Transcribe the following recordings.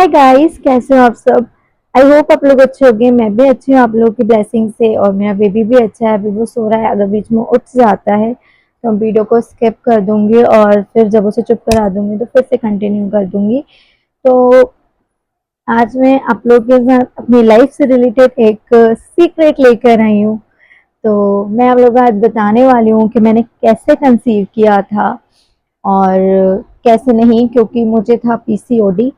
Hi guys, कैसे हो आप सब। आई होप आप लोग अच्छे होंगे। मैं भी अच्छी हूँ आप लोगों की ब्लेसिंग से। और मेरा बेबी भी अच्छा है, अभी वो सो रहा है। अगर बीच में उठ जाता है तो वीडियो को स्किप कर दूंगी और फिर जब उसे चुप करा दूंगी तो फिर से कंटिन्यू कर दूंगी। तो आज मैं आप लोग के साथ अपनी लाइफ से रिलेटेड एक सीक्रेट लेकर आई हूँ। तो मैं आप लोगों को आज बताने वाली हूँ कि मैंने कैसे कंसीव किया था और कैसे नहीं, क्योंकि मुझे था पीसीओडी।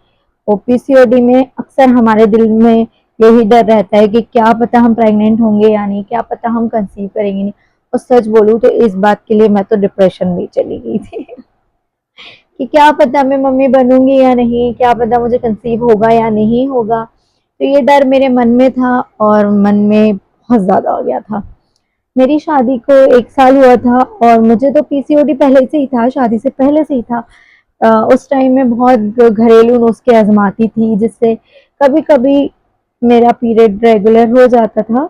और पीसीओडी में अक्सर हमारे दिल में यही डर रहता है कि क्या पता हम प्रेग्नेंट होंगे या नहीं, क्या पता हम कंसीव करेंगे नहीं। और सच बोलूं तो इस बात के लिए मैं तो डिप्रेशन में चली गई थी कि क्या पता मैं मम्मी बनूंगी या नहीं, क्या पता मुझे कंसीव होगा या नहीं होगा। तो ये डर मेरे मन में था और मन में बहुत ज्यादा हो गया था। मेरी शादी को 1 साल हुआ था और मुझे तो पीसीओडी पहले से ही था, शादी से पहले से ही था। उस टाइम में बहुत घरेलू नुस्खे आजमाती थी, जिससे कभी कभी मेरा पीरियड रेगुलर हो जाता था,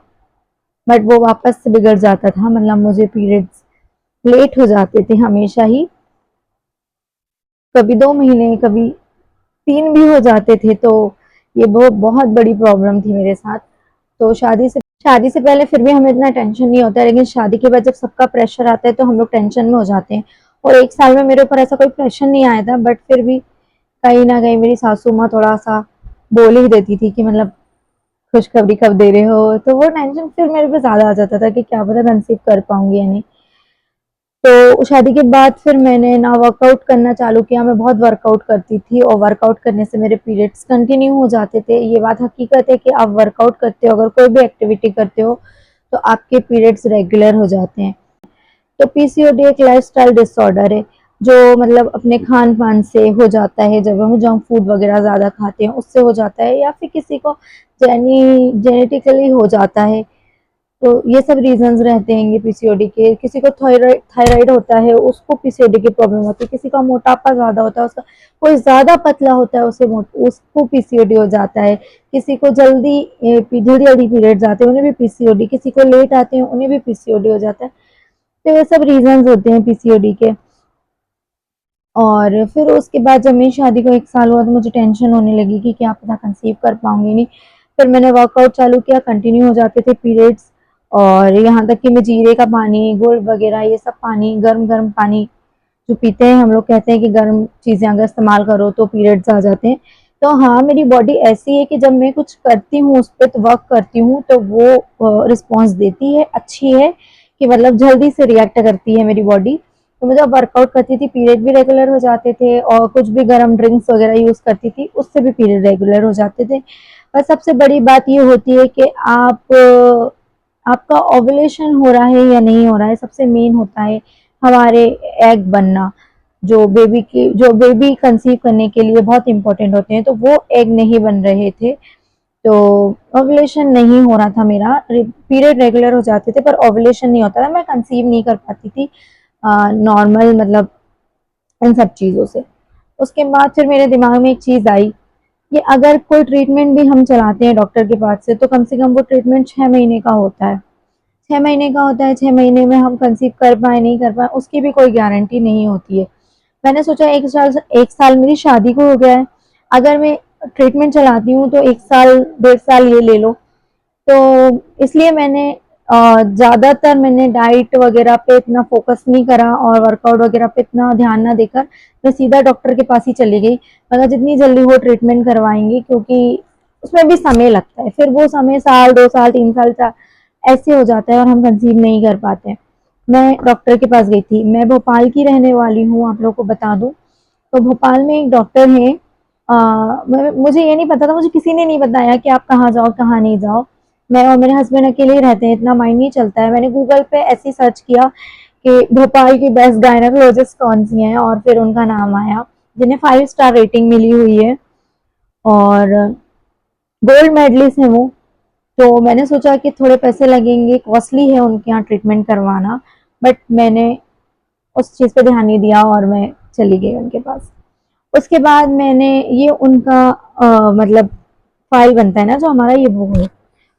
बट वो वापस से बिगड़ जाता था। मतलब मुझे पीरियड्स लेट हो जाते थे हमेशा ही, कभी 2 महीने, कभी 3 भी हो जाते थे। तो ये बहुत बहुत बड़ी प्रॉब्लम थी मेरे साथ। तो शादी से पहले फिर भी हमें इतना टेंशन नहीं होता है, लेकिन शादी के बाद जब सबका प्रेशर आता है तो हम लोग टेंशन में हो जाते हैं। और 1 साल में मेरे ऊपर ऐसा कोई प्रेशर नहीं आया था, बट फिर भी कहीं ना कहीं मेरी सासू माँ थोड़ा सा बोल ही देती थी कि मतलब खुशखबरी कब दे रहे हो। तो वो टेंशन फिर मेरे पे ज्यादा आ जाता था कि क्या पता कंसीव कर पाऊंगी या नहीं। तो शादी के बाद फिर मैंने ना वर्कआउट करना चालू किया। मैं बहुत वर्कआउट करती थी और वर्कआउट करने से मेरे पीरियड्स कंटिन्यू हो जाते थे। ये बात हकीकत है कि आप वर्कआउट करते हो, अगर कोई भी एक्टिविटी करते हो तो आपके पीरियड्स रेगुलर हो जाते हैं। तो पीसीओडी एक लाइफस्टाइल डिसऑर्डर है जो मतलब अपने खान पान से हो जाता है। जब हम जंक फूड वगैरह ज़्यादा खाते हैं उससे हो जाता है, या फिर किसी को जेनेटिकली हो जाता है। तो ये सब रीजंस रहते हैं पीसीओडी के। किसी को थायराइड थायराइड होता है, उसको पीसीओडी की प्रॉब्लम होती है। किसी का मोटापा ज़्यादा होता है, उसका कोई ज़्यादा पतला होता है, उसको पीसीओडी हो जाता है। किसी को जल्दी जल्दी जल्दी पीरियड्स आते हैं, उन्हें भी पीसीओडी। किसी को लेट आते हैं, उन्हें भी पीसीओडी हो जाता है। तो ये सब रीजंस होते हैं पीसीओडी के। और फिर उसके बाद जब मेरी शादी को 1 साल हुआ तो मुझे टेंशन होने लगी कि क्या पता कंसीव कर पाऊंगी नहीं। फिर मैंने वर्कआउट चालू किया, कंटिन्यू हो जाते थे पीरियड्स। और यहाँ तक कि मैं जीरे का पानी, गुड़ वगैरह, ये सब पानी, गर्म गर्म पानी जो पीते हैं, हम लोग कहते हैं कि गर्म चीज़ें अगर इस्तेमाल करो तो पीरियड्स आ जाते हैं। तो हाँ, मेरी बॉडी ऐसी है कि जब मैं कुछ करती हूँ, उस पर वर्क करती हूँ, तो वो रिस्पॉन्स देती है, अच्छी है कि मतलब जल्दी से रिएक्ट करती है मेरी बॉडी। तो मैं जब वर्कआउट करती थी पीरियड भी रेगुलर हो जाते थे, और कुछ भी गर्म ड्रिंक्स वगैरह यूज़ करती थी उससे भी पीरियड रेगुलर हो जाते थे। पर सबसे बड़ी बात ये होती है कि आपका ओवुलेशन हो रहा है या नहीं हो रहा है। सबसे मेन होता है हमारे एग बनना, जो बेबी कंसीव करने के लिए बहुत इंपॉर्टेंट होते हैं। तो वो एग नहीं बन रहे थे, तो ओवुलेशन नहीं हो रहा था मेरा। पीरियड रेगुलर हो जाते थे पर ओवुलेशन नहीं होता था, मैं कंसीव नहीं कर पाती थी नॉर्मल, मतलब इन सब चीज़ों से। उसके बाद फिर मेरे दिमाग में एक चीज़ आई कि अगर कोई ट्रीटमेंट भी हम चलाते हैं डॉक्टर के पास से, तो कम से कम वो ट्रीटमेंट 6 महीने का होता है। 6 महीने का होता है, 6 महीने में हम कंसीव कर पाए नहीं कर पाए उसकी भी कोई गारंटी नहीं होती है। मैंने सोचा 1 साल मेरी शादी को हो गया है, अगर मैं ट्रीटमेंट चलाती हूँ तो 1 साल 1.5 साल ये ले लो। तो इसलिए मैंने ज़्यादातर मैंने डाइट वगैरह पे इतना फोकस नहीं करा और वर्कआउट वगैरह पे इतना ध्यान ना देकर मैं सीधा डॉक्टर के पास ही चली गई। मगर जितनी जल्दी वो ट्रीटमेंट करवाएंगे, क्योंकि उसमें भी समय लगता है, फिर वो समय साल 2 साल 3 साल ऐसे हो जाता है और हम कंसीव नहीं कर पाते। मैं डॉक्टर के पास गई थी। मैं भोपाल की रहने वाली हूँ, आप लोगों को बता दूँ। तो भोपाल में एक डॉक्टर है। मुझे ये नहीं पता था, मुझे किसी ने नहीं बताया कि आप कहाँ जाओ कहाँ नहीं जाओ। मैं और मेरे हस्बैंड अकेले ही रहते हैं, इतना माइंड नहीं चलता है। मैंने गूगल पे ऐसे ही सर्च किया कि भोपाल की बेस्ट गायनेकोलॉजिस्ट कौन सी हैं, और फिर उनका नाम आया जिन्हें 5 स्टार रेटिंग मिली हुई है और गोल्ड मेडलिस्ट है वो। तो मैंने सोचा कि थोड़े पैसे लगेंगे, कॉस्टली है उनके यहाँ ट्रीटमेंट करवाना, बट मैंने उस चीज़ पे ध्यान नहीं दिया और मैं चली गई उनके पास। उसके बाद मैंने ये उनका मतलब फाइल बनता है ना जो हमारा, ये वो है,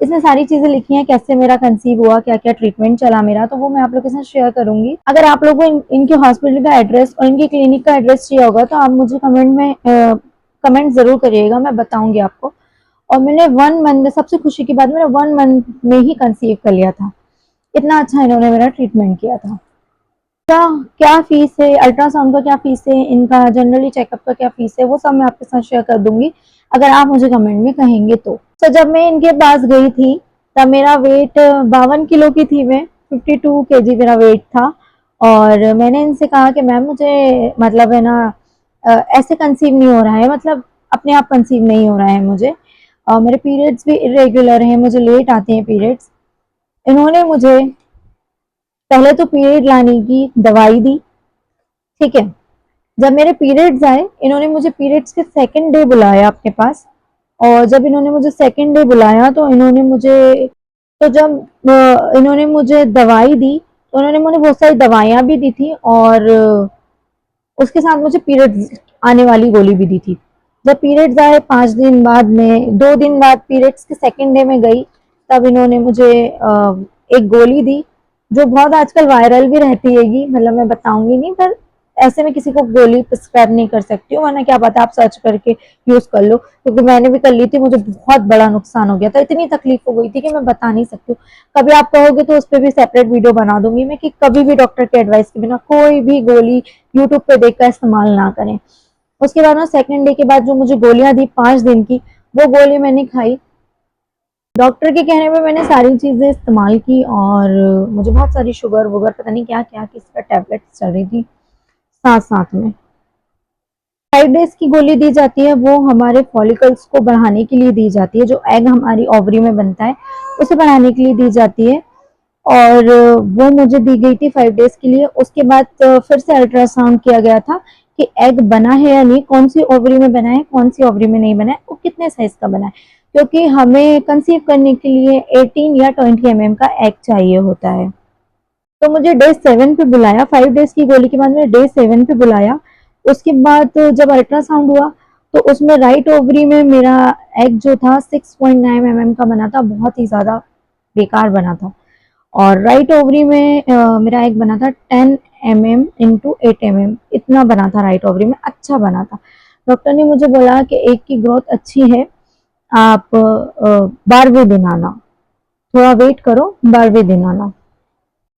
इसमें सारी चीजें लिखी हैं, कैसे मेरा कंसीव हुआ, क्या क्या ट्रीटमेंट चला मेरा। तो वो मैं आप लोग के साथ शेयर करूंगी। अगर आप लोगों को इनके हॉस्पिटल का एड्रेस और इनके क्लिनिक का एड्रेस चाहिए होगा तो आप मुझे कमेंट ज़रूर करिएगा, मैं बताऊंगी आपको। और मैंने 1 मंथ में, सबसे खुशी की बात, मैंने 1 मंथ में ही कंसीव कर लिया था। इतना अच्छा इन्होंने मेरा ट्रीटमेंट किया था। क्या क्या फीस है, अल्ट्रासाउंड का क्या फीस है, इनका जनरली चेकअप का क्या फीस है, वो सब मैं आपके साथ शेयर कर दूंगी अगर आप मुझे कमेंट में कहेंगे तो जब मैं इनके पास गई थी तब मेरा वेट 52 किलो की थी मैं, 52 केजी मेरा वेट था। और मैंने इनसे कहा कि मैम मुझे मतलब है ना ऐसे कंसीव नहीं हो रहा है, मतलब अपने आप कंसीव नहीं हो रहा है मुझे, मेरे पीरियड्स भी इरेगुलर हैं, मुझे लेट आते हैं पीरियड्स। इन्होंने मुझे पहले तो पीरियड लाने की दवाई दी, ठीक है। जब मेरे पीरियड्स आए, इन्होंने मुझे पीरियड्स के सेकंड डे बुलाया अपने पास। और जब इन्होंने मुझे सेकंड डे बुलाया तो इन्होंने मुझे, तो जब इन्होंने मुझे दवाई दी तो उन्होंने मुझे बहुत सारी दवाइयाँ भी दी थी और उसके साथ मुझे पीरियड्स आने वाली गोली भी दी थी। जब पीरियड्स आए 5 दिन बाद में, 2 दिन बाद पीरियड्स के सेकंड डे में गई, तब इन्होंने मुझे एक गोली दी जो बहुत आजकल वायरल भी रहती हैगी, मतलब मैं बताऊंगी नहीं, पर ऐसे में किसी को गोली प्रिस्क्राइब नहीं कर सकती हूँ, वरना क्या पता आप सर्च करके यूज कर लो, क्योंकि मैंने भी कर ली थी, मुझे बहुत बड़ा नुकसान हो गया था, इतनी तकलीफ हो गई थी कि मैं बता नहीं सकती हूँ। कभी आप कहोगे तो उस पर भी सेपरेट वीडियो बना दूंगी मैं, कि कभी भी डॉक्टर के एडवाइस के बिना कोई भी गोली यूट्यूब पे देखकर इस्तेमाल ना करें। उसके बाद में सेकंड डे के बाद जो मुझे गोलियां दी 5 दिन की, वो गोली मैंने खाई। डॉक्टर के कहने पे मैंने सारी चीजें इस्तेमाल की और मुझे बहुत सारी शुगर वुगर पता नहीं क्या क्या किसका टैबलेट चल रही थी साथ साथ में। 5 डेज की गोली दी जाती है, वो हमारे फॉलिकल्स को बढ़ाने के लिए दी जाती है, जो एग हमारी ओवरी में बनता है उसे बढ़ाने के लिए दी जाती है। और वो मुझे दी गई थी 5 डेज के लिए। उसके बाद फिर से अल्ट्रासाउंड किया गया था कि एग बना है या नहीं, कौन सी ओवरी में बना है, कौन सी ओवरी में नहीं बना है, वो कितने साइज का बना है, क्योंकि हमें कंसीव करने के लिए 18 या 20 का एग चाहिए होता है। तो मुझे डे 7 पे बुलाया, 5 डेज की गोली के बाद में डे 7 पे बुलाया। उसके बाद जब अल्ट्रासाउंड हुआ तो उसमें राइट ओवरी में मेरा एग जो था 6.9 का बना था, बहुत ही ज्यादा बेकार बना था। और राइट ओवरी में मेरा एग बना था 10 mm x 8 mm, इतना बना था राइट ओवरी में, अच्छा बना था। डॉक्टर ने मुझे बोला कि एग की ग्रोथ अच्छी है, आप 12वें दिन आना, थोड़ा वेट करो, 12वें दिन आना।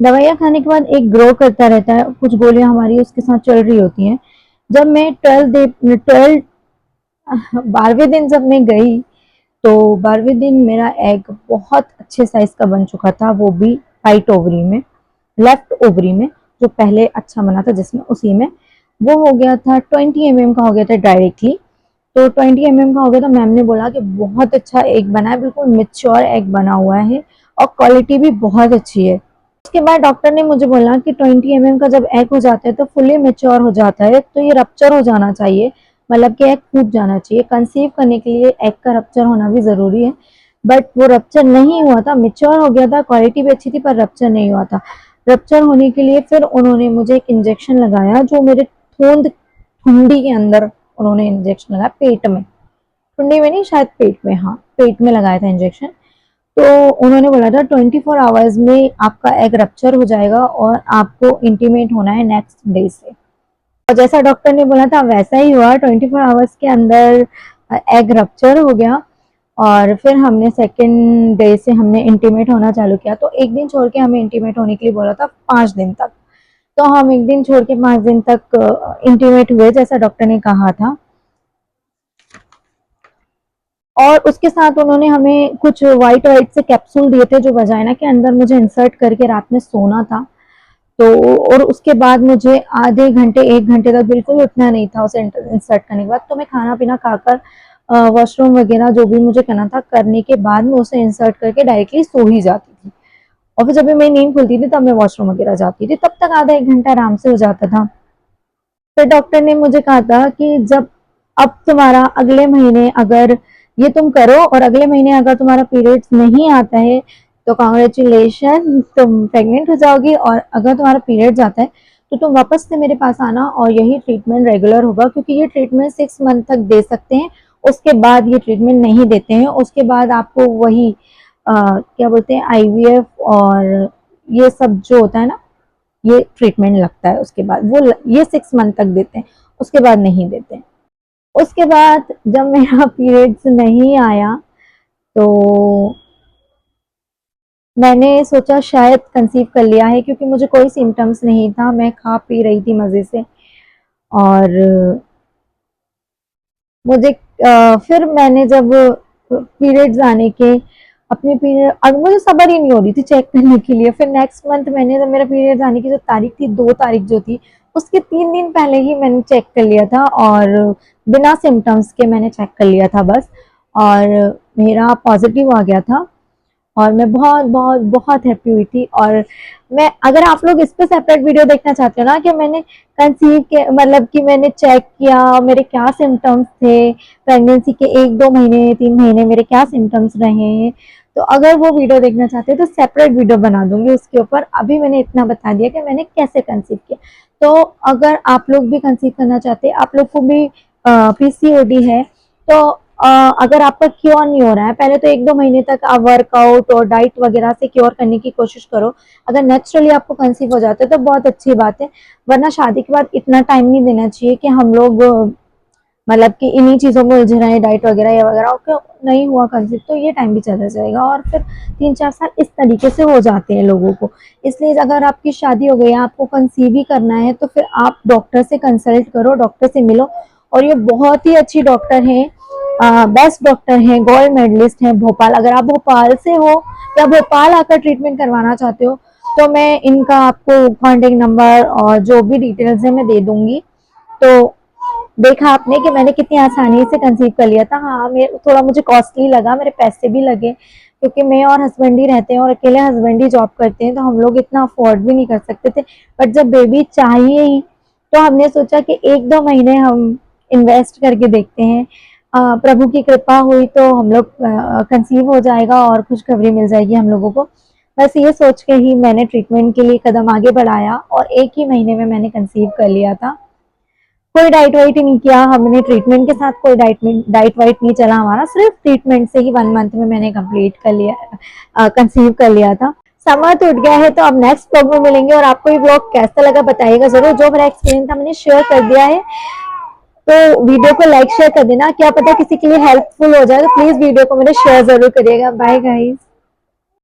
दवाइयाँ खाने के बाद एक ग्रो करता रहता है, कुछ गोलियां हमारी उसके साथ चल रही होती हैं। जब मैं 12वें दिन जब मैं गई तो 12वें दिन मेरा एग बहुत अच्छे साइज का बन चुका था, वो भी राइट ओवरी में, लेफ्ट ओवरी में जो पहले अच्छा बना था जिसमें, उसी में वो हो गया था 20 mm का हो गया था डायरेक्टली। तो 20 mm का हो गया, तो मैम ने बोला कि बहुत अच्छा एग बना है, बिल्कुल मेच्योर एग बना हुआ है और क्वालिटी भी बहुत अच्छी है। उसके बाद डॉक्टर ने मुझे बोला कि 20 mm का जब एग हो जाता है तो फुली मेच्योर हो जाता है, तो ये रप्चर हो जाना चाहिए, मतलब कि एग फूट जाना चाहिए। कंसीव करने के लिए एग का रप्चर होना भी जरूरी है, बट वो रप्चर नहीं हुआ था, मेच्योर हो गया था, क्वालिटी भी अच्छी थी, पर रप्चर नहीं हुआ था। रप्चर होने के लिए फिर उन्होंने मुझे एक इंजेक्शन लगाया, जो मेरे ठुंडी के अंदर उन्होंने इंजेक्शन लगाया, पेट में, ठुंडी में नहीं शायद पेट में, हाँ पेट में लगाया था इंजेक्शन। तो उन्होंने बोला था 24 आवर्स में आपका एग रप्चर हो जाएगा और आपको इंटीमेट होना है नेक्स्ट डे से। और जैसा डॉक्टर ने बोला था वैसा ही हुआ, 24 आवर्स के अंदर एग रप्चर हो गया। और फिर हमने सेकेंड डे से हमने इंटीमेट होना चालू किया, तो एक दिन छोड़ के हमें इंटीमेट होने के लिए बोला था 5 दिन तक। तो हम एक दिन छोड़ के 5 दिन तक इंटीमेट हुए जैसा डॉक्टर ने कहा था। और उसके साथ उन्होंने हमें कुछ व्हाइट व्हाइट से कैप्सूल दिए थे, जो वजाइना के अंदर मुझे इंसर्ट करके रात में सोना था। तो और उसके बाद मुझे आधे घंटे 1 घंटे तक बिल्कुल उठना नहीं था उसे इंसर्ट करने के बाद। तो मैं खाना पीना खाकर वॉशरूम वगैरह जो भी मुझे करना था करने के बाद में उसे इंसर्ट करके डायरेक्टली सो ही जाती थी। और फिर जब भी मेरी नींद खुलती थी तब मैं वॉशरूम वगैरह जाती थी, तब तक आधा 1 घंटा आराम से हो जाता था। फिर डॉक्टर ने मुझे कहा था कि जब अब तुम्हारा अगले महीने अगर ये तुम करो और अगले महीने अगर तुम्हारा पीरियड्स नहीं आता है तो कॉन्ग्रेचुलेशन, तुम प्रेग्नेंट हो जाओगी, और अगर तुम्हारा पीरियड्स आता है तो तुम वापस से मेरे पास आना और यही ट्रीटमेंट रेगुलर होगा, क्योंकि ये ट्रीटमेंट 6 मंथ तक दे सकते हैं, उसके बाद ये ट्रीटमेंट नहीं देते हैं। उसके बाद आपको वही क्या बोलते हैं आईवीएफ और ये सब जो होता है ना, ये ट्रीटमेंट लगता है। उसके बाद वो ये 6 मंथ तक देते हैं, उसके बाद नहीं देते हैं। उसके बाद जब मेरा पीरियड्स नहीं आया तो मैंने सोचा शायद कंसीव कर लिया है, क्योंकि मुझे कोई सिम्टम्स नहीं था, मैं खा पी रही थी मज़े से। और मुझे फिर मैंने जब पीरियड्स आने के अपने पीरियड, अब मुझे सब्र ही नहीं हो रही थी चेक करने के लिए। फिर नेक्स्ट मंथ मैंने, जब मेरा पीरियड्स आने की जो तारीख थी, 2 तारीख जो थी, उसके 3 दिन पहले ही मैंने चेक कर लिया था, और बिना सिम्टम्स के मैंने चेक कर लिया था बस, और मेरा पॉजिटिव आ गया था। और मैं बहुत बहुत बहुत हैप्पी हुई थी। और मैं, अगर आप लोग इस पे सेपरेट वीडियो देखना चाहते हो ना, कि मैंने कंसीव के मतलब कि मैंने चेक किया मेरे क्या सिम्टम्स थे, प्रेगनेंसी के 1-2 महीने 3 महीने मेरे क्या सिम्टम्स रहे हैं, तो अगर वो वीडियो देखना चाहते हो तो सेपरेट वीडियो बना दूंगी उसके ऊपर। अभी मैंने इतना बता दिया कि मैंने कैसे कंसीव किया। तो अगर आप लोग भी कंसीव करना चाहते हैं, आप लोग को भी पीसीओडी है, तो अगर आपका क्योर नहीं हो रहा है, पहले तो 1-2 महीने तक आप वर्कआउट और डाइट वगैरह से क्योर करने की कोशिश करो। अगर नेचुरली आपको कंसीव हो जाते है तो बहुत अच्छी बात है, वरना शादी के बाद इतना टाइम नहीं देना चाहिए कि हम लोग मतलब कि इन्हीं चीज़ों में उलझे रहे, डाइट वगैरह या वगैरह, और नहीं हुआ कंसीव तो ये टाइम भी चला जाएगा, और फिर 3-4 साल इस तरीके से हो जाते हैं लोगों को। इसलिए अगर आपकी शादी हो गई है, आपको कंसीव ही करना है, तो फिर आप डॉक्टर से कंसल्ट करो, डॉक्टर से मिलो। और ये बहुत ही अच्छी डॉक्टर हैं, बेस्ट डॉक्टर हैं, गोल्ड मेडलिस्ट हैं भोपाल। अगर आप भोपाल से हो या भोपाल आकर ट्रीटमेंट करवाना चाहते हो, तो मैं इनका आपको कॉन्टेक्ट नंबर और जो भी डिटेल्स है मैं दे दूंगी। तो देखा आपने कि मैंने कितनी आसानी से कंसीव कर लिया था। हाँ, मेरे थोड़ा मुझे कॉस्टली लगा, मेरे पैसे भी लगे, क्योंकि मैं और हस्बैंड ही रहते हैं, और अकेले हस्बैंड ही जॉब करते हैं, तो हम लोग इतना अफोर्ड भी नहीं कर सकते थे। बट जब बेबी चाहिए ही, तो हमने सोचा कि 1-2 महीने हम इन्वेस्ट करके देखते हैं। प्रभु की कृपा हुई तो हम लोग कंसीव हो जाएगा और खुशखबरी मिल जाएगी हम लोगों को। बस ये सोच के ही मैंने ट्रीटमेंट के लिए कदम आगे बढ़ाया, और 1 ही महीने में मैंने कंसीव कर लिया था। कोई डाइट वाइट ही नहीं किया हमने, ट्रीटमेंट के साथ कोई डाइट वाइट नहीं चला हमारा, सिर्फ ट्रीटमेंट से ही 1 मंथ में मैंने कंप्लीट कर लिया, कंसीव कर लिया था। समय तो उठ गया है, तो अब नेक्स्ट ब्लॉग में मिलेंगे, और आपको ये ब्लॉग कैसा लगा बताइएगा जरूर। जो मेरा एक्सपीरियंस था मैंने शेयर कर दिया है, तो वीडियो को लाइक शेयर कर देना, क्या पता किसी के लिए हेल्पफुल हो जाए, तो प्लीज वीडियो को मेरे शेयर जरूर करिएगा। Bye guys.